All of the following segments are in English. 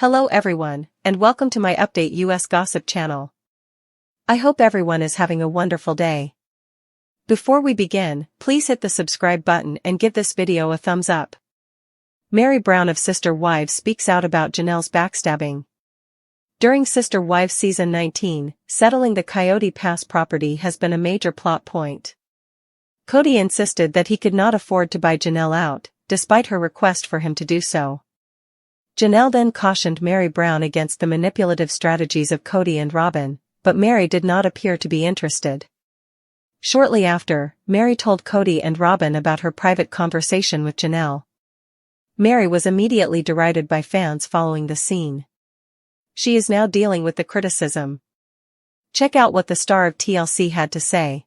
Hello everyone, and welcome to my Update US Gossip channel. I hope everyone is having a wonderful day. Before we begin, please hit the subscribe button and give this video a thumbs up. Meri Brown of Sister Wives speaks out about Janelle's backstabbing. During Sister Wives Season 19, settling the Kody Pass property has been a major plot point. Kody insisted that he could not afford to buy Janelle out, despite her request for him to do so. Janelle then cautioned Meri Brown against the manipulative strategies of Kody and Robyn, but Meri did not appear to be interested. Shortly after, Meri told Kody and Robyn about her private conversation with Janelle. Meri was immediately derided by fans following the scene. She is now dealing with the criticism. Check out what the star of TLC had to say.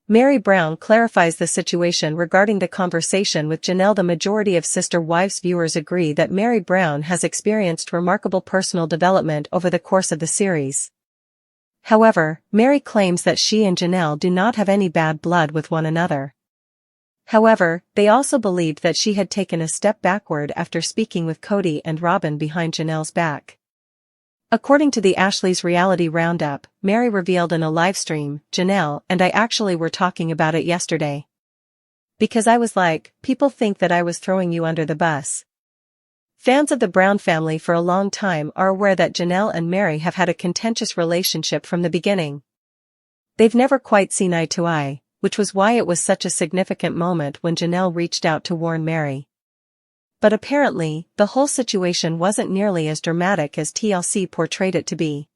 Meri Brown clarifies the situation regarding the conversation with Janelle. The majority of Sister Wives viewers agree that Meri Brown has experienced remarkable personal development over the course of the series. However, Meri claims that she and Janelle do not have any bad blood with one another. However, they also believed that she had taken a step backward after speaking with Kody and Robyn behind Janelle's back. According to the Ashley's Reality Roundup, Meri revealed in a livestream, "Janelle and I actually were talking about it yesterday. Because I was like, people think that I was throwing you under the bus." Fans of the Brown family for a long time are aware that Janelle and Meri have had a contentious relationship from the beginning. They've never quite seen eye to eye, which was why it was such a significant moment when Janelle reached out to warn Meri. But apparently, the whole situation wasn't nearly as dramatic as TLC portrayed it to be.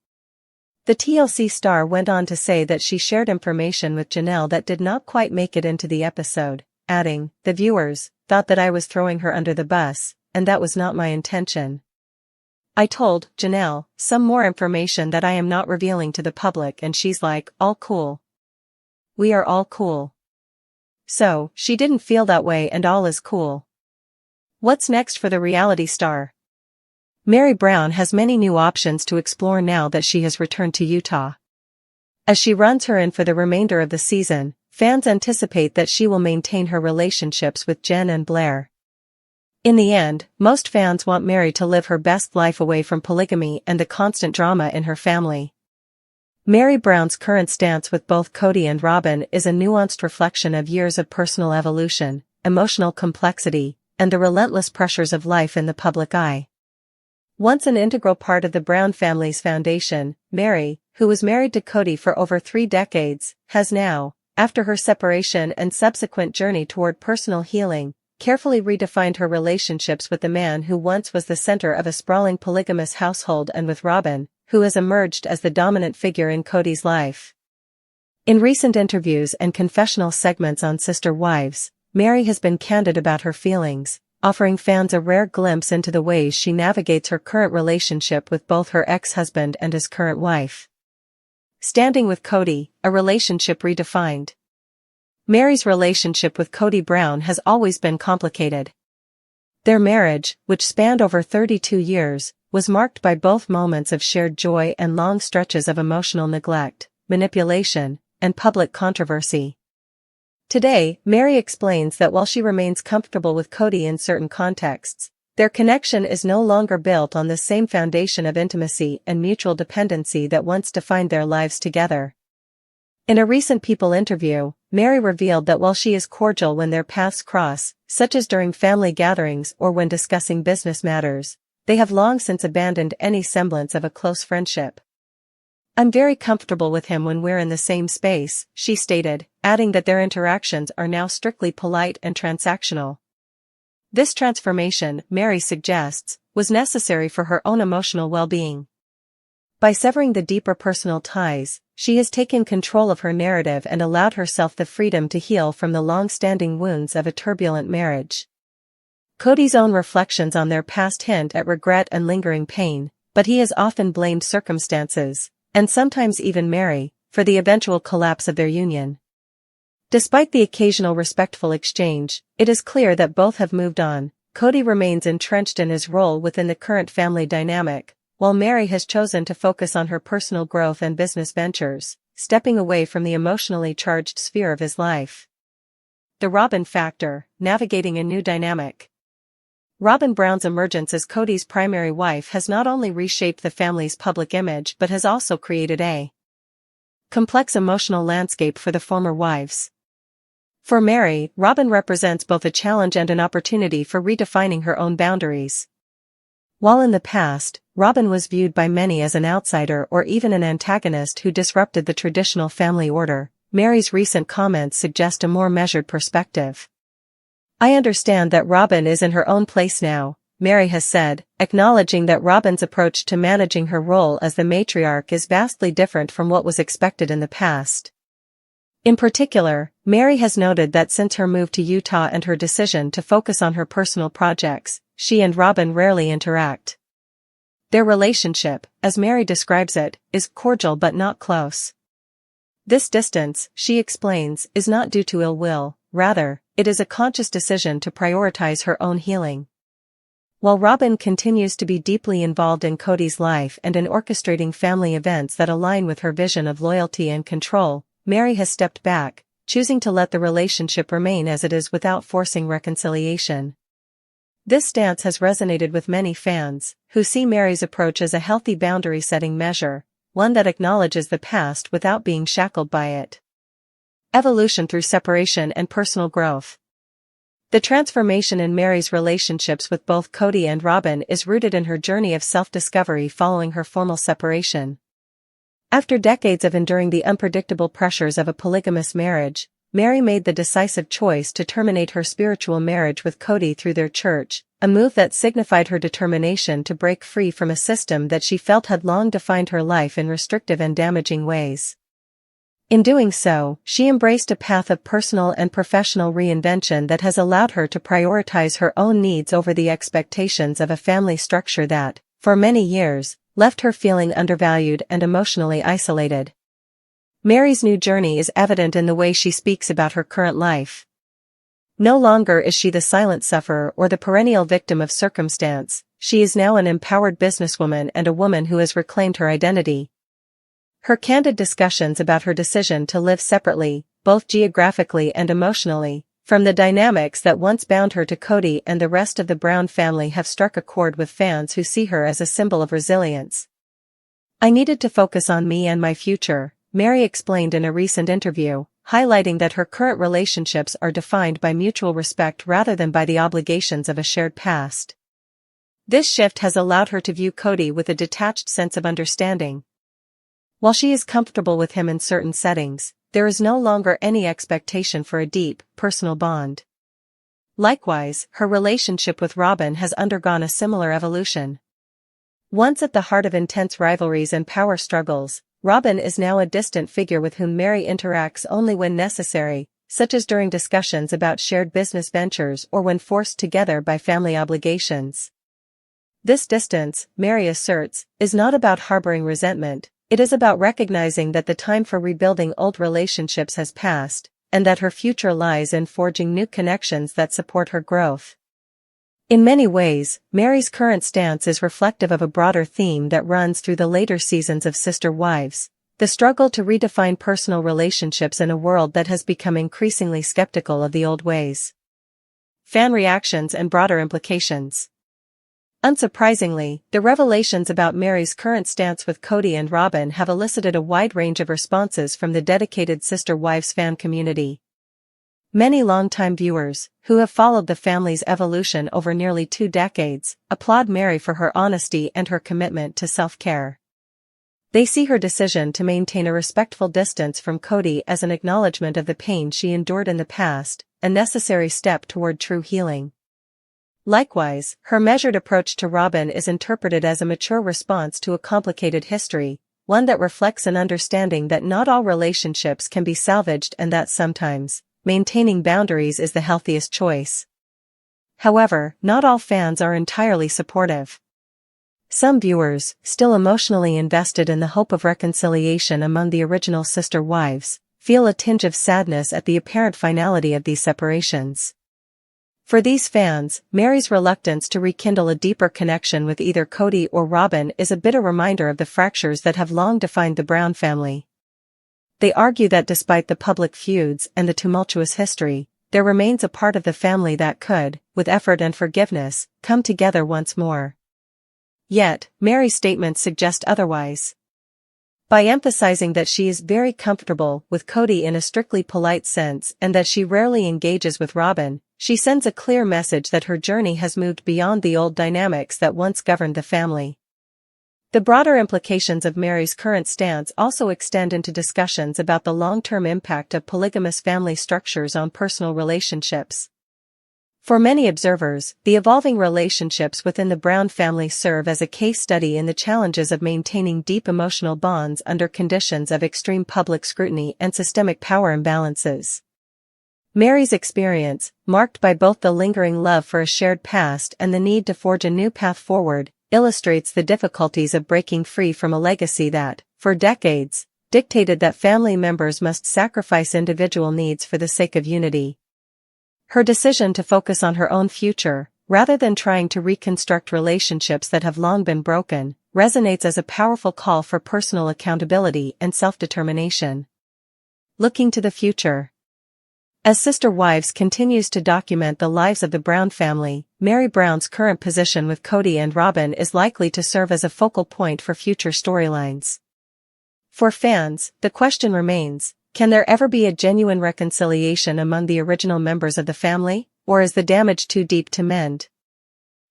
The TLC star went on to say that she shared information with Janelle that did not quite make it into the episode, adding, "The viewers thought that I was throwing her under the bus, and that was not my intention. I told Janelle some more information that I am not revealing to the public, and she's like, all cool. We are all cool. So, she didn't feel that way and all is cool." What's next for the reality star? Meri Brown has many new options to explore now that she has returned to Utah. As she runs her in for the remainder of the season, fans anticipate that she will maintain her relationships with Jen and Blair. In the end, most fans want Meri to live her best life away from polygamy and the constant drama in her family. Meri Brown's current stance with both Kody and Robyn is a nuanced reflection of years of personal evolution, emotional complexity, and the relentless pressures of life in the public eye. Once an integral part of the Brown family's foundation, Meri, who was married to Kody for over 3 decades, has now, after her separation and subsequent journey toward personal healing, carefully redefined her relationships with the man who once was the center of a sprawling polygamous household and with Robyn, who has emerged as the dominant figure in Kody's life. In recent interviews and confessional segments on Sister Wives, Meri has been candid about her feelings, offering fans a rare glimpse into the ways she navigates her current relationship with both her ex-husband and his current wife. Standing with Kody, a relationship redefined. Meri's relationship with Kody Brown has always been complicated. Their marriage, which spanned over 32 years, was marked by both moments of shared joy and long stretches of emotional neglect, manipulation, and public controversy. Today, Meri explains that while she remains comfortable with Kody in certain contexts, their connection is no longer built on the same foundation of intimacy and mutual dependency that once defined their lives together. In a recent People interview, Meri revealed that while she is cordial when their paths cross, such as during family gatherings or when discussing business matters, they have long since abandoned any semblance of a close friendship. "I'm very comfortable with him when we're in the same space," she stated, adding that their interactions are now strictly polite and transactional. This transformation, Meri suggests, was necessary for her own emotional well-being. By severing the deeper personal ties, she has taken control of her narrative and allowed herself the freedom to heal from the long-standing wounds of a turbulent marriage. Kody's own reflections on their past hint at regret and lingering pain, but he has often blamed circumstances, and sometimes even Meri, for the eventual collapse of their union. Despite the occasional respectful exchange, it is clear that both have moved on. Kody remains entrenched in his role within the current family dynamic, while Meri has chosen to focus on her personal growth and business ventures, stepping away from the emotionally charged sphere of his life. The Robyn factor, navigating a new dynamic. Robyn Brown's emergence as Kody's primary wife has not only reshaped the family's public image but has also created a complex emotional landscape for the former wives. For Meri, Robyn represents both a challenge and an opportunity for redefining her own boundaries. While in the past, Robyn was viewed by many as an outsider or even an antagonist who disrupted the traditional family order, Meri's recent comments suggest a more measured perspective. "I understand that Robyn is in her own place now," Meri has said, acknowledging that Robyn's approach to managing her role as the matriarch is vastly different from what was expected in the past. In particular, Meri has noted that since her move to Utah and her decision to focus on her personal projects, she and Robyn rarely interact. Their relationship, as Meri describes it, is cordial but not close. This distance, she explains, is not due to ill will, rather, it is a conscious decision to prioritize her own healing. While Robyn continues to be deeply involved in Kody's life and in orchestrating family events that align with her vision of loyalty and control, Meri has stepped back, choosing to let the relationship remain as it is without forcing reconciliation. This stance has resonated with many fans, who see Meri's approach as a healthy boundary-setting measure, one that acknowledges the past without being shackled by it. Evolution through separation and personal growth. The transformation in Meri's relationships with both Kody and Robyn is rooted in her journey of self-discovery following her formal separation. After decades of enduring the unpredictable pressures of a polygamous marriage, Meri made the decisive choice to terminate her spiritual marriage with Kody through their church, a move that signified her determination to break free from a system that she felt had long defined her life in restrictive and damaging ways. In doing so, she embraced a path of personal and professional reinvention that has allowed her to prioritize her own needs over the expectations of a family structure that, for many years, left her feeling undervalued and emotionally isolated. Meri's new journey is evident in the way she speaks about her current life. No longer is she the silent sufferer or the perennial victim of circumstance, she is now an empowered businesswoman and a woman who has reclaimed her identity. Her candid discussions about her decision to live separately, both geographically and emotionally, from the dynamics that once bound her to Kody and the rest of the Brown family have struck a chord with fans who see her as a symbol of resilience. "I needed to focus on me and my future," Meri explained in a recent interview, highlighting that her current relationships are defined by mutual respect rather than by the obligations of a shared past. This shift has allowed her to view Kody with a detached sense of understanding. While she is comfortable with him in certain settings, there is no longer any expectation for a deep, personal bond. Likewise, her relationship with Robyn has undergone a similar evolution. Once at the heart of intense rivalries and power struggles, Robyn is now a distant figure with whom Meri interacts only when necessary, such as during discussions about shared business ventures or when forced together by family obligations. This distance, Meri asserts, is not about harboring resentment. It is about recognizing that the time for rebuilding old relationships has passed, and that her future lies in forging new connections that support her growth. In many ways, Meri's current stance is reflective of a broader theme that runs through the later seasons of Sister Wives, the struggle to redefine personal relationships in a world that has become increasingly skeptical of the old ways. Fan reactions and broader implications. Unsurprisingly, the revelations about Meri's current stance with Kody and Robyn have elicited a wide range of responses from the dedicated Sister Wives fan community. Many longtime viewers, who have followed the family's evolution over nearly 2 decades, applaud Meri for her honesty and her commitment to self-care. They see her decision to maintain a respectful distance from Kody as an acknowledgement of the pain she endured in the past, a necessary step toward true healing. Likewise, her measured approach to Robyn is interpreted as a mature response to a complicated history, one that reflects an understanding that not all relationships can be salvaged and that sometimes, maintaining boundaries is the healthiest choice. However, not all fans are entirely supportive. Some viewers, still emotionally invested in the hope of reconciliation among the original Sister Wives, feel a tinge of sadness at the apparent finality of these separations. For these fans, Meri's reluctance to rekindle a deeper connection with either Kody or Robyn is a bitter reminder of the fractures that have long defined the Brown family. They argue that despite the public feuds and the tumultuous history, there remains a part of the family that could, with effort and forgiveness, come together once more. Yet, Meri's statements suggest otherwise. By emphasizing that she is very comfortable with Kody in a strictly polite sense and that she rarely engages with Robyn, she sends a clear message that her journey has moved beyond the old dynamics that once governed the family. The broader implications of Meri's current stance also extend into discussions about the long-term impact of polygamous family structures on personal relationships. For many observers, the evolving relationships within the Brown family serve as a case study in the challenges of maintaining deep emotional bonds under conditions of extreme public scrutiny and systemic power imbalances. Meri's experience, marked by both the lingering love for a shared past and the need to forge a new path forward, illustrates the difficulties of breaking free from a legacy that, for decades, dictated that family members must sacrifice individual needs for the sake of unity. Her decision to focus on her own future, rather than trying to reconstruct relationships that have long been broken, resonates as a powerful call for personal accountability and self-determination. Looking to the future. As Sister Wives continues to document the lives of the Brown family, Meri Brown's current position with Kody and Robyn is likely to serve as a focal point for future storylines. For fans, the question remains, can there ever be a genuine reconciliation among the original members of the family, or is the damage too deep to mend?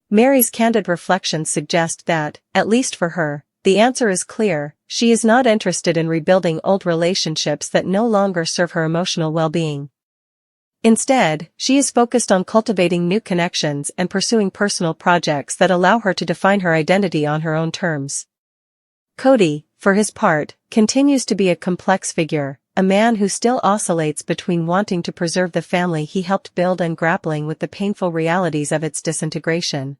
Meri's candid reflections suggest that, at least for her, the answer is clear: she is not interested in rebuilding old relationships that no longer serve her emotional well-being. Instead, she is focused on cultivating new connections and pursuing personal projects that allow her to define her identity on her own terms. Kody, for his part, continues to be a complex figure, a man who still oscillates between wanting to preserve the family he helped build and grappling with the painful realities of its disintegration.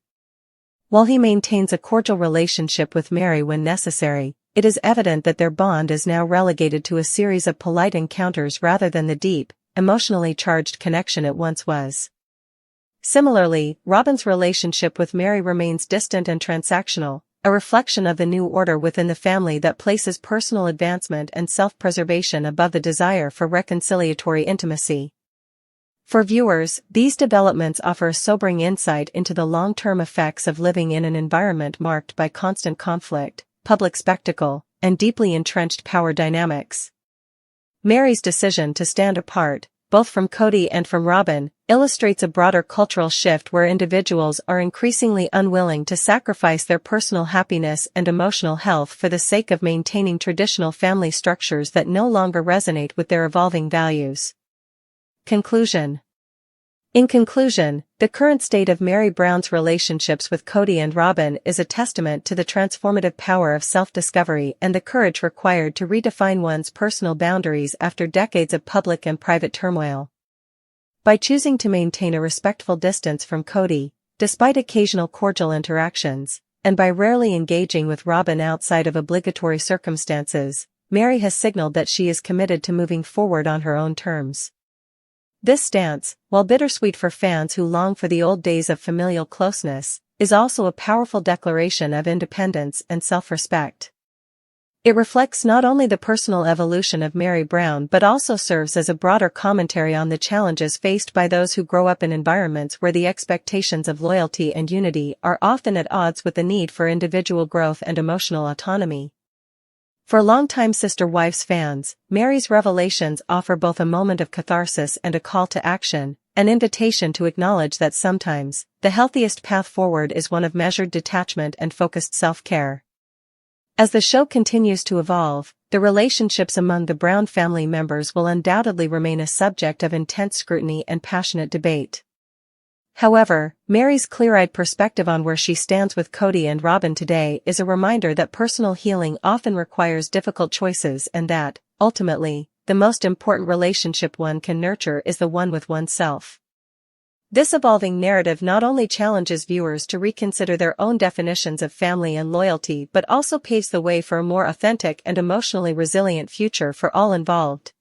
While he maintains a cordial relationship with Meri when necessary, it is evident that their bond is now relegated to a series of polite encounters rather than the deep, emotionally charged connection it once was. Similarly, Robyn's relationship with Meri remains distant and transactional, a reflection of the new order within the family that places personal advancement and self-preservation above the desire for reconciliatory intimacy. For viewers, these developments offer a sobering insight into the long-term effects of living in an environment marked by constant conflict, public spectacle, and deeply entrenched power dynamics. Meri's decision to stand apart, both from Kody and from Robyn, illustrates a broader cultural shift where individuals are increasingly unwilling to sacrifice their personal happiness and emotional health for the sake of maintaining traditional family structures that no longer resonate with their evolving values. Conclusion. In conclusion, the current state of Meri Brown's relationships with Kody and Robyn is a testament to the transformative power of self-discovery and the courage required to redefine one's personal boundaries after decades of public and private turmoil. By choosing to maintain a respectful distance from Kody, despite occasional cordial interactions, and by rarely engaging with Robyn outside of obligatory circumstances, Meri has signaled that she is committed to moving forward on her own terms. This stance, while bittersweet for fans who long for the old days of familial closeness, is also a powerful declaration of independence and self-respect. It reflects not only the personal evolution of Meri Brown but also serves as a broader commentary on the challenges faced by those who grow up in environments where the expectations of loyalty and unity are often at odds with the need for individual growth and emotional autonomy. For longtime Sister Wives fans, Meri's revelations offer both a moment of catharsis and a call to action, an invitation to acknowledge that sometimes, the healthiest path forward is one of measured detachment and focused self-care. As the show continues to evolve, the relationships among the Brown family members will undoubtedly remain a subject of intense scrutiny and passionate debate. However, Meri's clear-eyed perspective on where she stands with Kody and Robyn today is a reminder that personal healing often requires difficult choices and that, ultimately, the most important relationship one can nurture is the one with oneself. This evolving narrative not only challenges viewers to reconsider their own definitions of family and loyalty but also paves the way for a more authentic and emotionally resilient future for all involved.